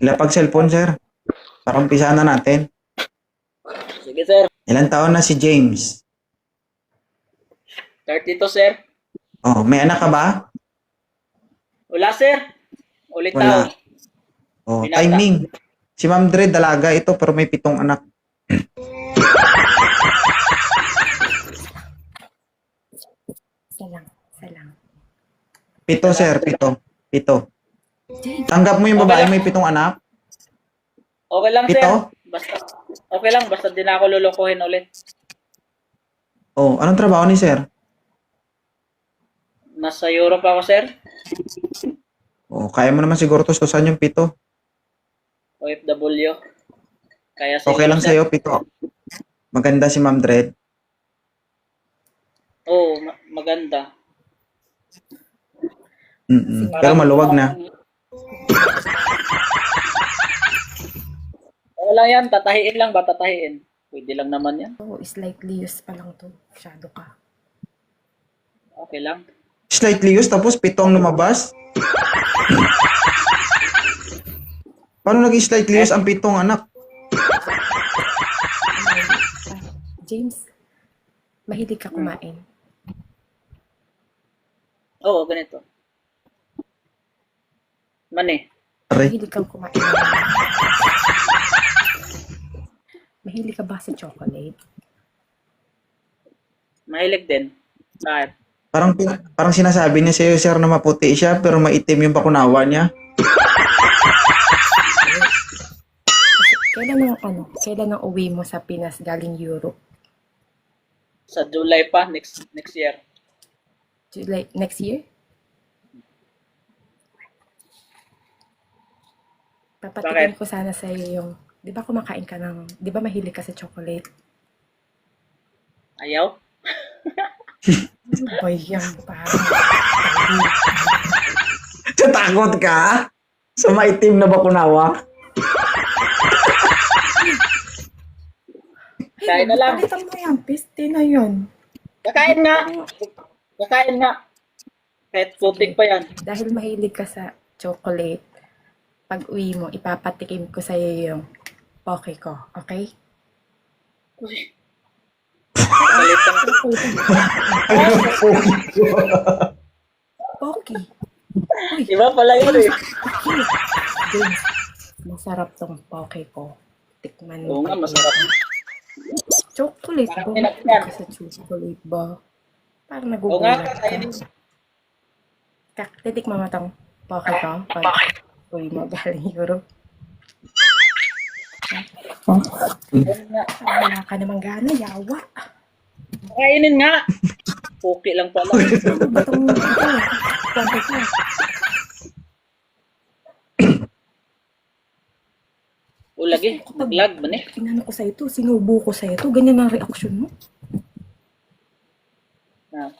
Ilapag cellphone, sir. Para umpisahan na natin. Sige, sir. Ilan taon na si James? 32, sir. Oh, may anak ka ba? Wala, sir. Ulit Wala. taon. Oh, Binata. timing. Si Ma'am Dre, dalaga ito pero may 7 anak. Salang. 7, sir. 7. 7. James, Tanggap mo yung Okay babae lang. may 7 anak? Okay lang, sir. Pito? Basta, okay lang. Basta di na ako lulukuhin ulit. Oh, anong trabaho ni sir? Nasa Europe ako, sir. Oh, kaya mo naman siguro to susan yung 7. OFW. Kaya siguro, Okay lang sir. sa'yo, 7. Maganda si Ma'am Dred. Oo, maganda. Pero maluwag na. Wala yan. Tatahiin lang ba? Tatahiin. Pwede lang naman yan. oh, slightly used pa lang to. Masyado ka. Okay lang. Slightly used, tapos 7 ang lumabas. Paano naging slightly used ang 7 anak? James, mahilig ka kumain. Oo, ganito. Mani. Aray. Mahilig kang kumain. Mahilig ka ba sa chocolate? Mahilig din. Bakit? Parang sinasabi niya sa'yo, sir, na maputi siya, pero maitim yung bakunawa niya. Kailan ang uwi mo sa Pinas galing Europe? Sa July pa, next year. July, next year? Papatikin ko sana sa iyo yung, di ba kumakain ka ng, di ba mahilig ka sa chocolate? Ayaw? Ano ba yan? Parang, Takot ka? Sa maitim na bakunawa? Kain na lang. palitan mo yan, piste na yun. Kakain nga. Kakain nga. Kahit putik pa yan. Dahil mahilig ka sa chocolate, pag uwi mo, ipapatikim ko sa iyo yung poke ko, okay? Uy. Kalit lang. Poke. Uy, Iba pala yun eh. James, masarap tong poke ko. Tikman Oo mo. nga, masarap. Chocolate ba? Parang pinakyan. Ka sa chocolate ba? Parang Oo nga, nagugulat kakainin. ka. Titikman mo tong poke ko pag uwi mo galing Europe. Kainin nga. Wala ka namang gana, yawa. Kainin nga. Puki lang pala. Ano ba tong poke ko? O lagi, naglag man eh. Inano ko sa'yo to, sinubo ko sa'yo to, ganyan ang reaksyon mo. Na.